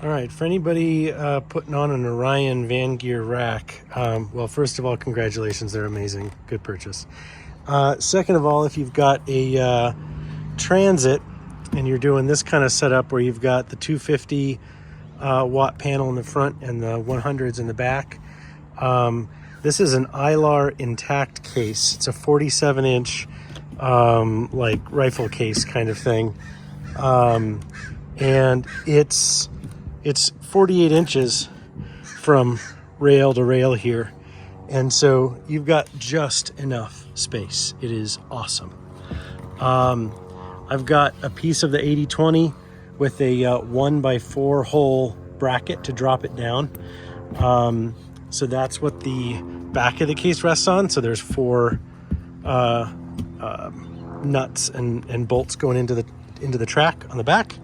All right, for anybody putting on an Orion Van Gear rack, well, first of all, congratulations, they're amazing. Good purchase. Second of all, if you've got a Transit and you're doing this kind of setup where you've got the 250 watt panel in the front and the 100s in the back, this is an Eeylar Intact case. It's a 47-inch like rifle case kind of thing, and it's 48 inches from rail to rail here, and so you've got just enough space. It is awesome. I've got a piece of the 80/20 with a 1x4 hole bracket to drop it down. So that's what the back of the case rests on. So there's 4 nuts and bolts going into the track on the back.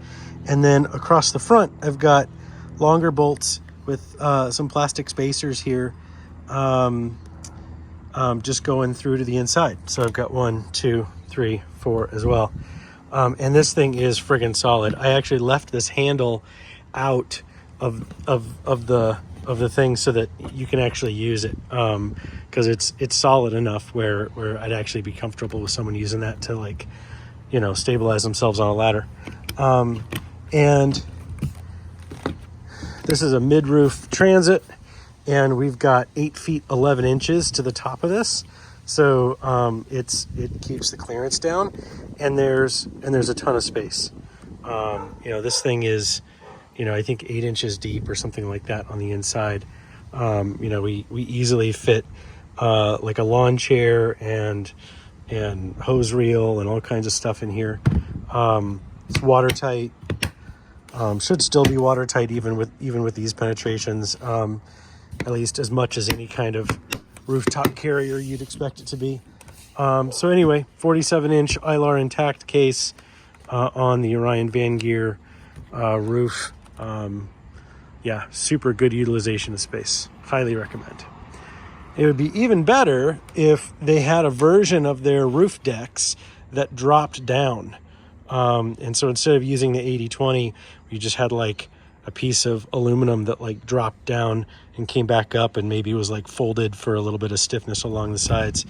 And then across the front, I've got longer bolts with some plastic spacers here, just going through to the inside. So I've got 1, 2, 3, 4 as well. And this thing is friggin' solid. I actually left this handle out of the thing so that you can actually use it, because it's solid enough where I'd actually be comfortable with someone using that to, like, you know, stabilize themselves on a ladder. And this is a mid-roof Transit, and we've got 8 feet 11 inches to the top of this, so it keeps the clearance down, and there's a ton of space. You know, this thing is, you know, I think 8 inches deep or something like that on the inside. You know, we easily fit like a lawn chair and hose reel and all kinds of stuff in here. It's watertight. Should still be watertight even with these penetrations, at least as much as any kind of rooftop carrier you'd expect it to be. So anyway, 47-inch Eeylar Intact case on the Orion Van Gear roof. Yeah, super good utilization of space. Highly recommend. It would be even better if they had a version of their roof decks that dropped down. And so instead of using the 80/20, you just had like a piece of aluminum that like dropped down and came back up and maybe was like folded for a little bit of stiffness along the sides.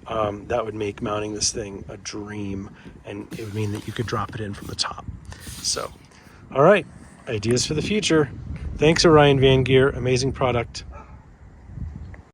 That would make mounting this thing a dream, and it would mean that you could drop it in from the top. So, all right, ideas for the future. Thanks, Orion Van Gear. Amazing product.